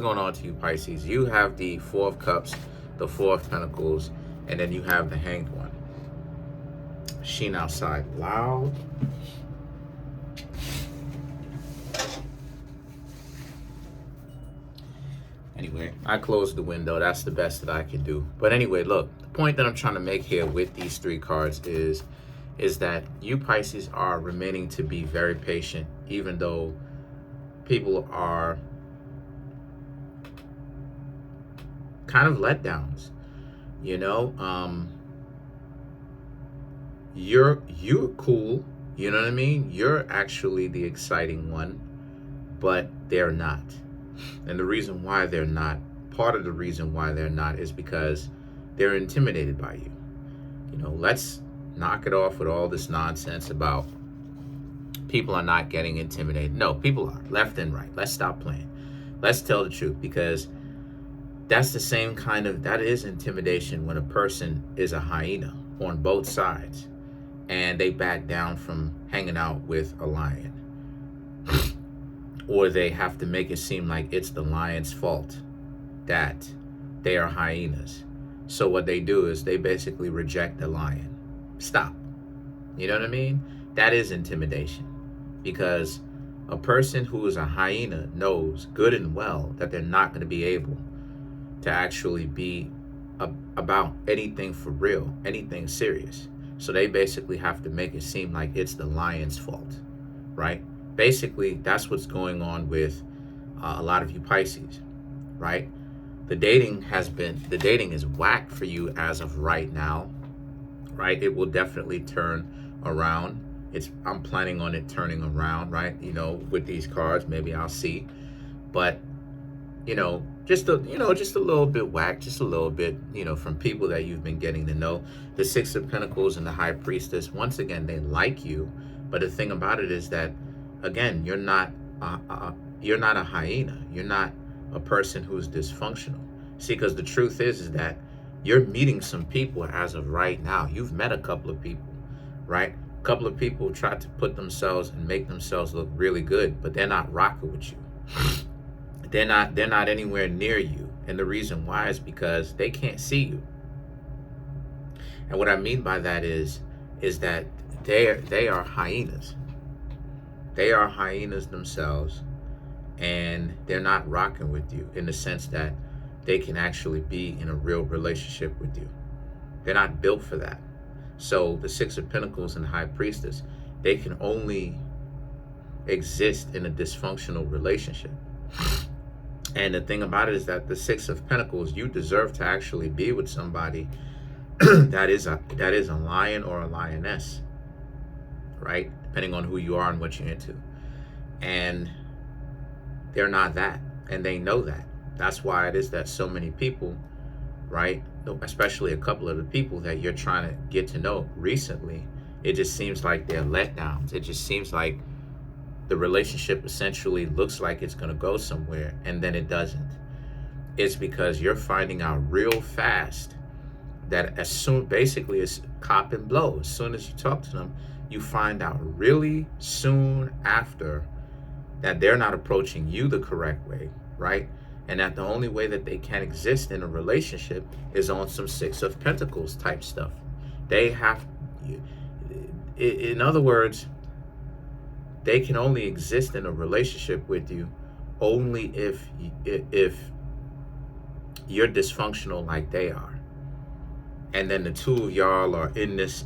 Going on to you, Pisces. You have the Four of Cups, the Four of Pentacles, and then you have the Hanged One. Sheen outside loud. Anyway, I closed the window. That's the best that I can do. But anyway, look, the point that I'm trying to make here with these three cards is that you, Pisces, are remaining to be very patient, even though people are kind of letdowns. You know, you're cool. You know what I mean? You're actually the exciting one, but they're not. And the reason why they're not, part of the reason why they're not, is because they're intimidated by you. You know, let's knock it off with all this nonsense about people are not getting intimidated. No, people are, left and right. Let's stop playing. Let's tell the truth, because that's the same kind of, that is intimidation when a person is a hyena on both sides and they back down from hanging out with a lion. Or they have to make it seem like it's the lion's fault that they are hyenas. So what they do is they basically reject the lion. Stop. You know what I mean? That is intimidation, because a person who is a hyena knows good and well that they're not going to be able to actually be about anything for real, anything serious. So they basically have to make it seem like it's the lion's fault, right? Basically, that's what's going on with a lot of you Pisces, right? The dating is whack for you as of right now, right? It will definitely turn around. I'm planning on it turning around, right? You know, with these cards, maybe I'll see. But, you know, just a little bit whack, just a little bit, you know, from people that you've been getting to know. The Six of Pentacles and the High Priestess, once again, they like you. But the thing about it is that, again, you're not a hyena. You're not a person who's dysfunctional. See, because the truth is that you're meeting some people as of right now. You've met a couple of people, right? A couple of people tried to put themselves and make themselves look really good, but they're not rocking with you. They're not anywhere near you. And the reason why is because they can't see you. And what I mean by that is that they are hyenas. They are hyenas themselves, and they're not rocking with you in the sense that they can actually be in a real relationship with you. They're not built for that. So the Six of Pentacles and the High Priestess, they can only exist in a dysfunctional relationship. And the thing about it is that the Six of Pentacles, you deserve to actually be with somebody that is a lion or a lioness, right? Depending on who you are and what you're into. And they're not that, and they know that. That's why it is that so many people, right, especially a couple of the people that you're trying to get to know recently, it just seems like they're letdowns. It just seems like the relationship essentially looks like it's going to go somewhere, and then it doesn't. It's because you're finding out real fast that basically it's cop and blow. As soon as you talk to them, you find out really soon after that they're not approaching you the correct way, right? And that the only way that they can exist in a relationship is on some Six of Pentacles type stuff. They have, in other words, they can only exist in a relationship with you only if you're dysfunctional like they are. And then the two of y'all are in this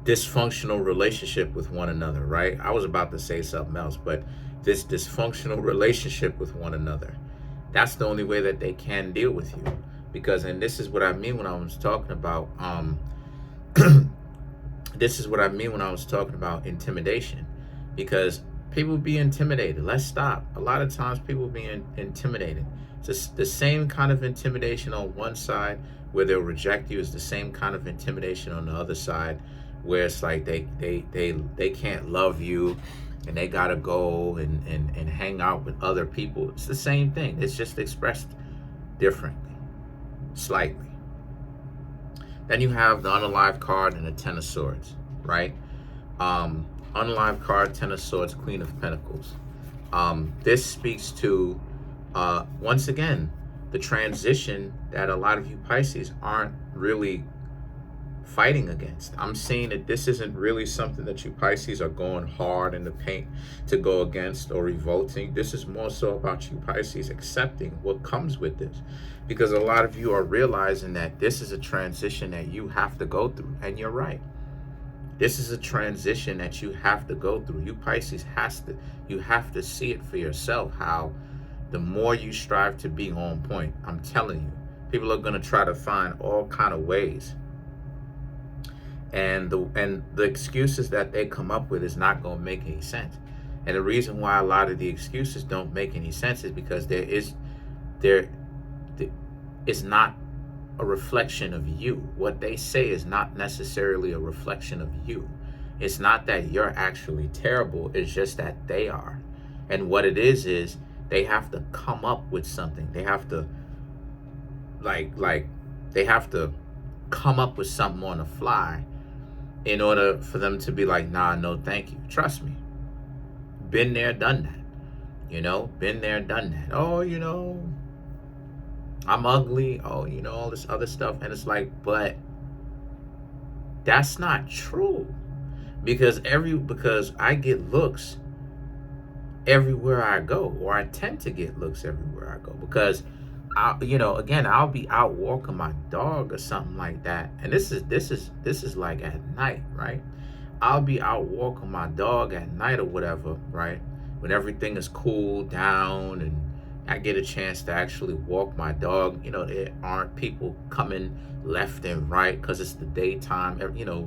dysfunctional relationship with one another, right? I was about to say something else, but this dysfunctional relationship with one another, that's the only way that they can deal with you. Because, and this is what I mean when I was talking about, this is what I mean when I was talking about intimidation, because people be intimidated. Let's stop. A lot of times people be intimidated. It's just the same kind of intimidation on one side where they'll reject you is the same kind of intimidation on the other side, where it's like they can't love you and they gotta go and hang out with other people. It's the same thing. It's just expressed differently, slightly. Then you have the Unalive card and the Ten of Swords, right? unlive card, Ten of Swords, Queen of Pentacles. This speaks to, once again, the transition that a lot of you Pisces aren't really fighting against. I'm seeing that this isn't really something that you Pisces are going hard in the paint to go against or revolting. This is more so about you Pisces accepting what comes with this, because a lot of you are realizing that this is a transition that you have to go through. And you're right. This is a transition that you have to go through. You Pisces you have to see it for yourself, how the more you strive to be on point, I'm telling you, people are going to try to find all kind of ways. And the excuses that they come up with is not going to make any sense. And the reason why a lot of the excuses don't make any sense is because there is not a reflection of you. What they say is not necessarily a reflection of you. It's not that you're actually terrible. It's just that they are. And what it is they have to come up with something. They have to they have to come up with something on the fly in order for them to be like, nah, no, thank you. Trust me. Been there, done that. Been there, done that. Oh, I'm ugly. Oh, all this other stuff. And it's like, but that's not true. Because I get looks everywhere I go, or I tend to get looks everywhere I go, because I'll be out walking my dog or something like that. And this is like at night, right? I'll be out walking my dog at night or whatever, right? When everything is cooled down and I get a chance to actually walk my dog. There aren't people coming left and right because it's the daytime,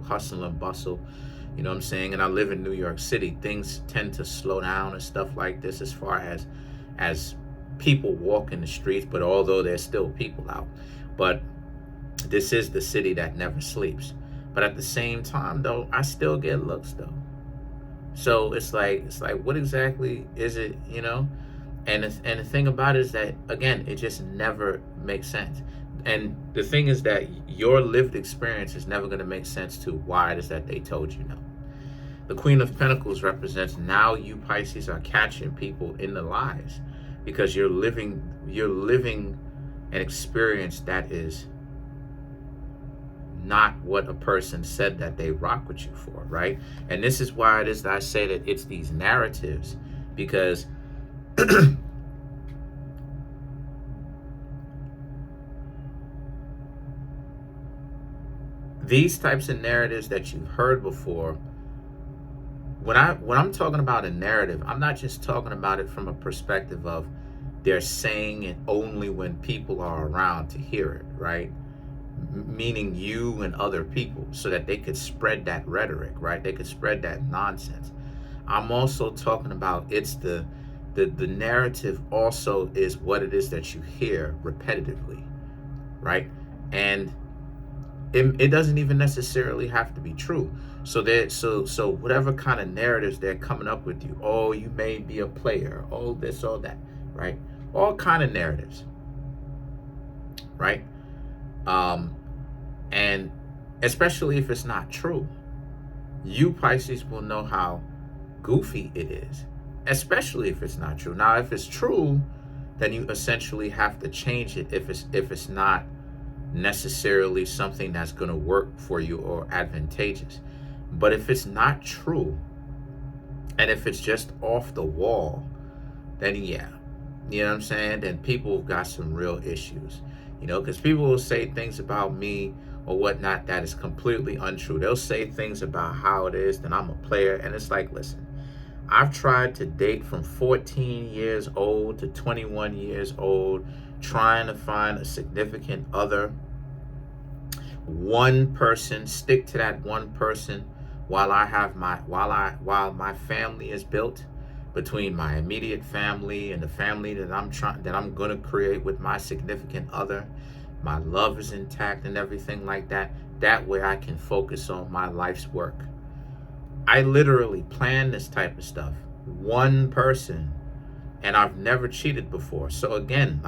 hustle and bustle. You know what I'm saying? And I live in New York City. Things tend to slow down and stuff like this as far as people walk in the streets, but although there's still people out. But this is the city that never sleeps. But at the same time, though, I still get looks, though. So it's like what exactly is it, And the thing about it is that, again, it just never makes sense. And the thing is that your lived experience is never going to make sense to why it is that they told you no. The Queen of Pentacles represents now you Pisces are catching people in the lies, because you're living an experience that is not what a person said that they rock with you for, right? And this is why it is that I say that it's these narratives, because these types of narratives that you've heard before, when I'm talking about a narrative, I'm not just talking about it from a perspective of they're saying it only when people are around to hear it, right? Meaning you and other people, so that they could spread that rhetoric, right? They could spread that nonsense. I'm also talking about it's the narrative also is what it is that you hear repetitively, right? And it doesn't even necessarily have to be true. So whatever kind of narratives they're coming up with you, oh, you may be a player, oh, this, all that, right? All kind of narratives, right? And especially if it's not true, you Pisces will know how goofy it is, especially if it's not true. Now, if it's true, then you essentially have to change it if it's not necessarily something that's going to work for you or advantageous. But if it's not true, and if it's just off the wall, then yeah, you know what I'm saying? Then people have got some real issues, because people will say things about me or whatnot that is completely untrue. They'll say things about how it is that I'm a player, and it's like, listen, I've tried to date from 14 years old to 21 years old, trying to find a significant other, one person, stick to that one person while my family is built, between my immediate family and the family that I'm going to create with my significant other. My love is intact and everything like that. That way I can focus on my life's work. I literally plan this type of stuff. One person, and I've never cheated before. So again,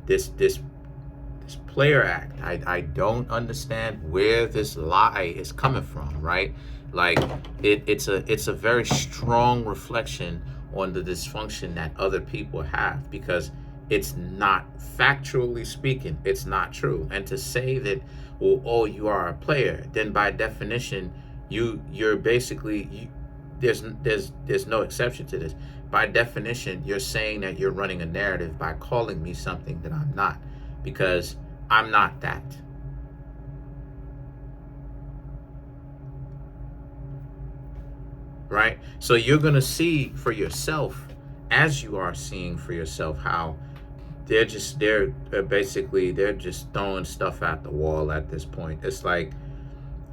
this player act. I don't understand where this lie is coming from, right? Like it's a very strong reflection on the dysfunction that other people have, because it's not, factually speaking, it's not true. And to say that, well, oh, you are a player, then by definition you're basically there's no exception to this. By definition, you're saying that you're running a narrative by calling me something that I'm not, because I'm not that. Right? So you're going to see for yourself, as you are seeing for yourself, how they're just throwing stuff at the wall at this point. It's like,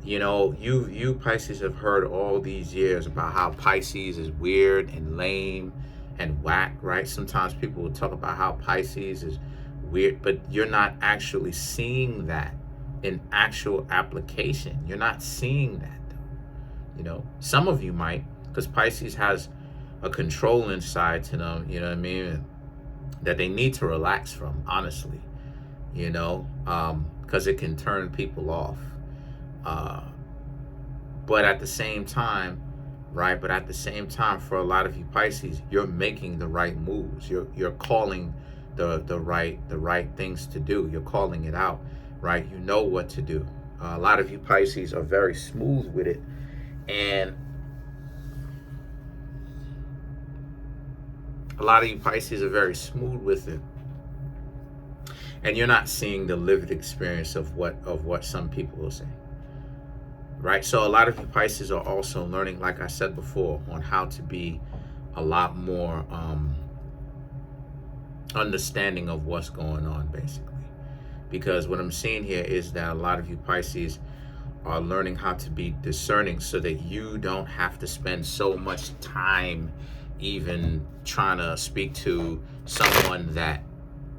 you Pisces have heard all these years about how Pisces is weird and lame and whack, right? Sometimes people will talk about how Pisces is weird, but you're not actually seeing that in actual application. You're not seeing that, though. Some of you might, because Pisces has a controlling side to them, you know what I mean, that they need to relax from, honestly, because it can turn people off. But at the same time, right? But at the same time, for a lot of you Pisces, you're making the right moves. You're calling the right things to do. You're calling it out, right? You know what to do. A lot of you Pisces are very smooth with it, and a lot of you Pisces are very smooth with it, and you're not seeing the lived experience of what some people will say. Right? So a lot of you Pisces are also learning, like I said before, on how to be a lot more understanding of what's going on, basically. Because what I'm seeing here is that a lot of you Pisces are learning how to be discerning, so that you don't have to spend so much time even trying to speak to someone that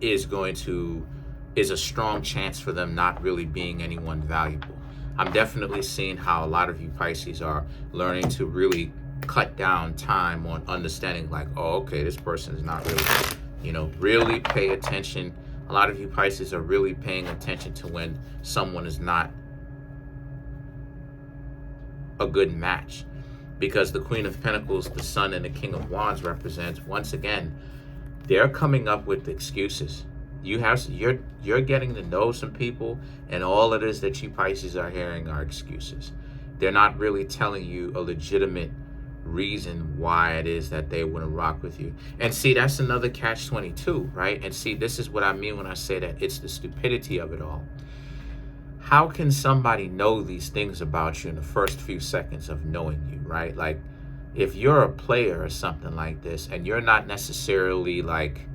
is a strong chance for them not really being anyone valuable. I'm definitely seeing how a lot of you Pisces are learning to really cut down time on understanding, like, oh, okay, this person is not really, really pay attention. A lot of you Pisces are really paying attention to when someone is not a good match, because the Queen of Pentacles, the Sun, and the King of Wands represents, once again, they're coming up with excuses. You're getting to know some people, and all it is that you Pisces are hearing are excuses. They're not really telling you a legitimate reason why it is that they want to rock with you. And see, that's another catch-22, right? And see, this is what I mean when I say that it's the stupidity of it all. How can somebody know these things about you in the first few seconds of knowing you, right? Like, if you're a player or something like this, and you're not necessarily like,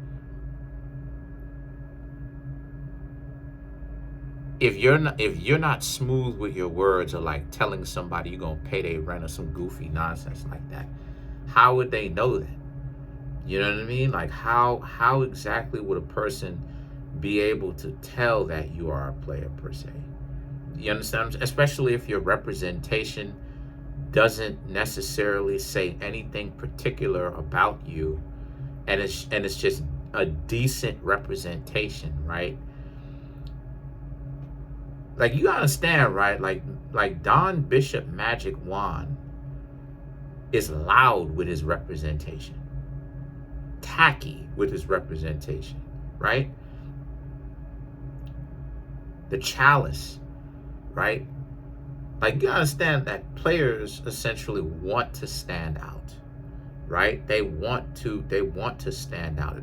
if you're not smooth with your words, or like telling somebody you're gonna pay their rent or some goofy nonsense like that, how would they know that? You know what I mean? Like, how exactly would a person be able to tell that you are a player per se? You understand? Especially if your representation doesn't necessarily say anything particular about you, and it's just a decent representation, right? Like, you understand, right? Like Don Bishop Magic Wand is loud with his representation, tacky with his representation, right? The Chalice, right? Like, you understand that players essentially want to stand out, right? They want to stand out.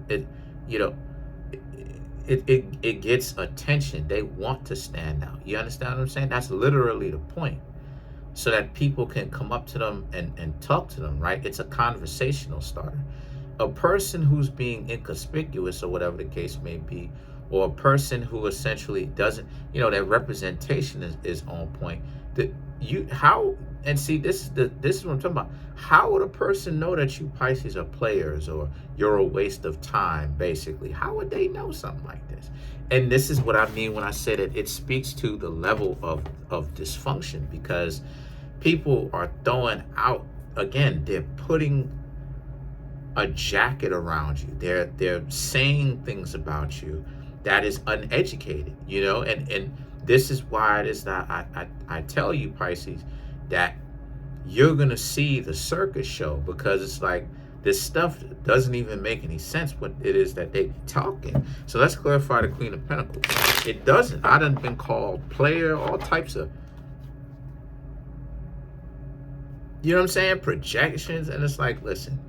It gets attention. They want to stand out. You understand what I'm saying? That's literally the point. So that people can come up to them and talk to them, right? It's a conversational starter. A person who's being inconspicuous, or whatever the case may be, or a person who essentially doesn't, their representation is on point. This is what I'm talking about. How would a person know that you Pisces are players, or you're a waste of time, basically? How would they know something like this? And this is what I mean when I say that it speaks to the level of dysfunction, because people are throwing out, again, they're putting a jacket around you. They're saying things about you that is uneducated, you know, and this is why it is that I tell you, Pisces, that you're going to see the circus show, because it's like this stuff doesn't even make any sense what it is that they be talking. So let's clarify the Queen of Pentacles. It doesn't. I done been called player, all types of, you know what I'm saying, projections. And it's like, listen,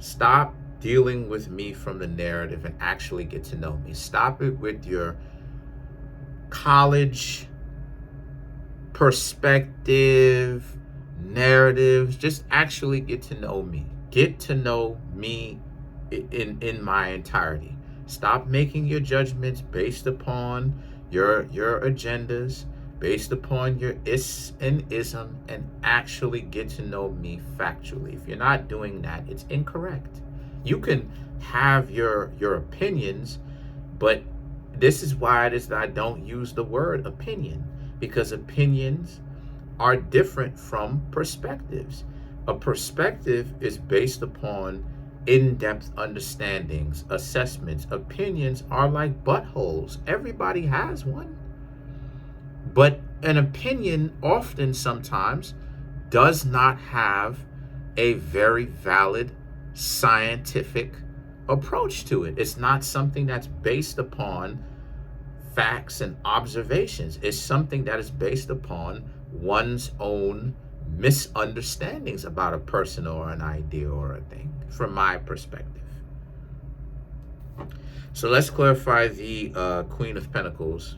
stop dealing with me from the narrative and actually get to know me. Stop it with your college perspective narratives. Just actually get to know me. Get to know me in my entirety. Stop making your judgments based upon your agendas, based upon your is and ism, and actually get to know me factually. If you're not doing that, it's incorrect. You can have your opinions, but this is why it is that I don't use the word opinion, because opinions are different from perspectives. A perspective is based upon in-depth understandings, assessments. Opinions are like buttholes. Everybody has one. But an opinion often sometimes does not have a very valid scientific approach to it. It's not something that's based upon facts and observations. It's something that is based upon one's own misunderstandings about a person or an idea or a thing, from my perspective. So let's clarify the Queen of Pentacles.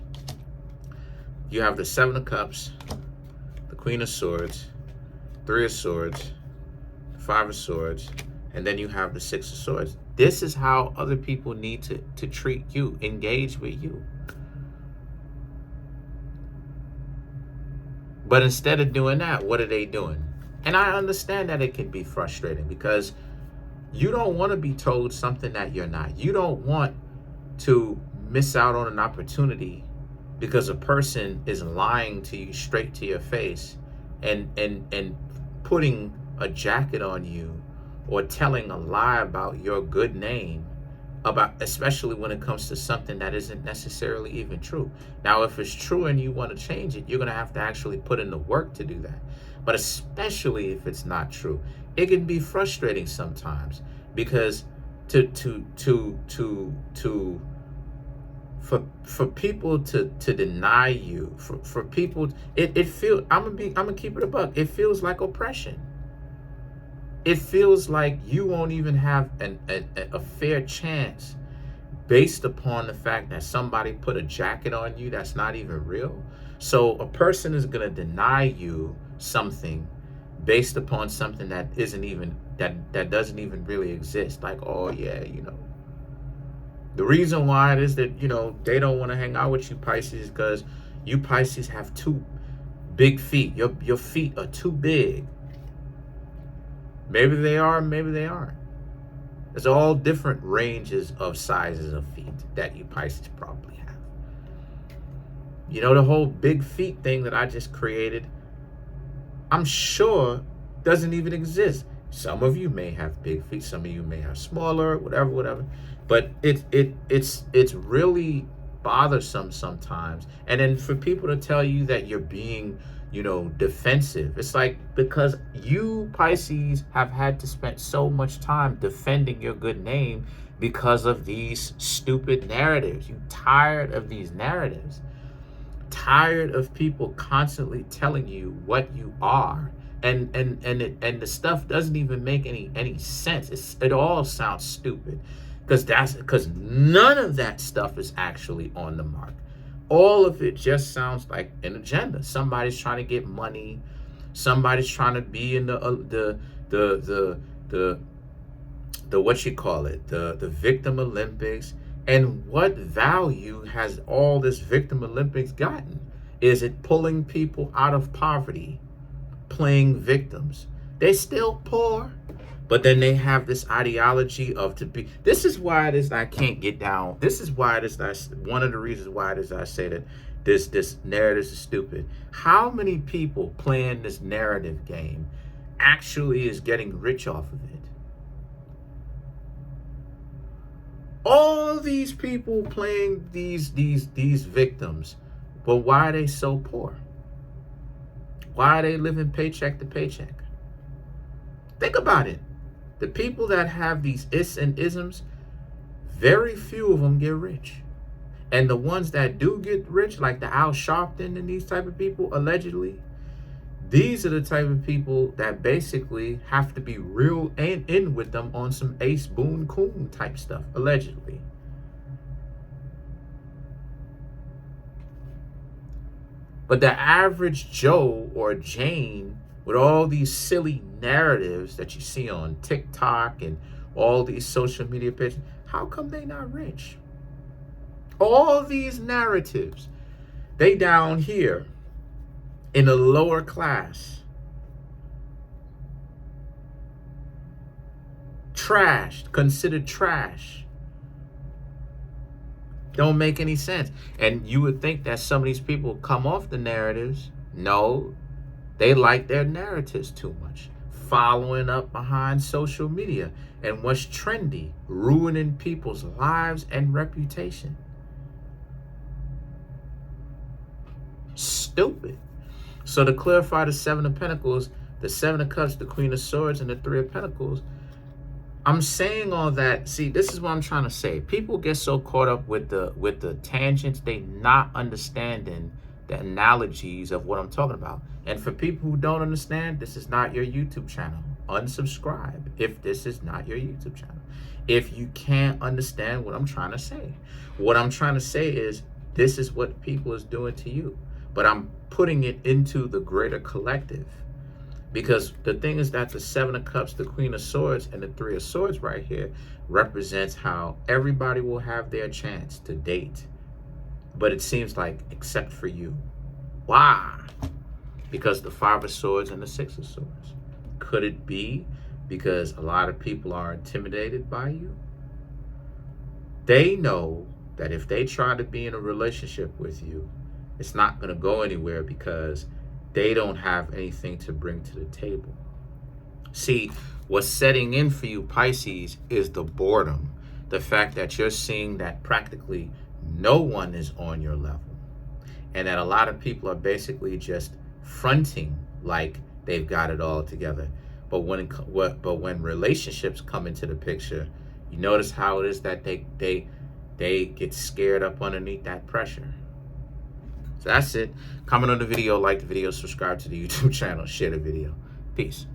You have the Seven of Cups, the Queen of Swords, Three of Swords, Five of Swords, and then you have the Six of Swords. This is how other people need to treat you, engage with you. But instead of doing that, what are they doing? And I understand that it can be frustrating, because you don't want to be told something that you're not. You don't want to miss out on an opportunity because a person is lying to you straight to your face and putting a jacket on you, or telling a lie about your good name, about, especially when it comes to something that isn't necessarily even true. Now, if it's true and you want to change it, you're going to have to actually put in the work to do that. But especially if it's not true, it can be frustrating sometimes, because for people to deny you, for people, it feels, I'm gonna keep it a buck, it feels like oppression. It feels like you won't even have a fair chance, based upon the fact that somebody put a jacket on you that's not even real. So a person is going to deny you something based upon something that isn't even, that doesn't even really exist. Like, oh yeah, you know, the reason why it is that, you know, they don't want to hang out with you, Pisces, is because you Pisces have too big feet. Your feet are too big. Maybe they are, maybe they aren't. There's all different ranges of sizes of feet that you Pisces probably have. You know, the whole big feet thing that I just created, I'm sure doesn't even exist. Some of you may have big feet, some of you may have smaller, whatever. But it's really bothersome sometimes. And then for people to tell you that you're being, you know, defensive, it's like, because you Pisces have had to spend so much time defending your good name because of these stupid narratives. You're tired of these narratives, tired of people constantly telling you what you are, and the stuff doesn't even make any sense. It all sounds stupid, because none of that stuff is actually on the mark. All of it just sounds like an agenda. Somebody's trying to get money. Somebody's trying to be in the what you call it, the Victim Olympics. And what value has all this Victim Olympics gotten? Is it pulling people out of poverty, playing victims? They're still poor, but then they have this ideology of to be. This is why it is that I can't get down. This is why it is that one of the reasons why it is that I say that this narrative is stupid. How many people playing this narrative game actually is getting rich off of it? All these people playing these victims, but why are they so poor? Why are they living paycheck to paycheck? Think about it. The people that have these is and isms, very few of them get rich. And the ones that do get rich, like the Al Sharpton and these type of people, allegedly, these are the type of people that basically have to be real and in with them on some Ace Boone Coon type stuff, allegedly. But the average Joe or Jane with all these silly narratives that you see on TikTok and all these social media pages, how come they not rich? All these narratives, they down here in the lower class, trashed, considered trash. Don't make any sense. And you would think that some of these people come off the narratives. No, they like their narratives too much. Following up behind social media and what's trendy, ruining people's lives and reputation. Stupid. So to clarify the Seven of Pentacles, the Seven of Cups, the Queen of Swords, and the Three of Pentacles, I'm saying all that. See, this is what I'm trying to say. People get so caught up with the tangents, they not understanding the analogies of what I'm talking about. And for people who don't understand, this is not your YouTube channel. Unsubscribe if this is not your YouTube channel. If you can't understand what I'm trying to say. What I'm trying to say is this is what people is doing to you. But I'm putting it into the greater collective. Because the thing is that the Seven of Cups, the Queen of Swords, and the Three of Swords right here represents how everybody will have their chance to date. But it seems like, except for you. Why? Because the Five of Swords and the Six of Swords. Could it be because a lot of people are intimidated by you? They know that if they try to be in a relationship with you, it's not going to go anywhere because they don't have anything to bring to the table. See, what's setting in for you, Pisces, is the boredom. The fact that you're seeing that practically no one is on your level. And that a lot of people are basically just fronting like they've got it all together. But when relationships come into the picture, you notice how it is that they get scared up underneath that pressure. So that's it. Comment on the video, like the video, subscribe to the YouTube channel, share the video. Peace.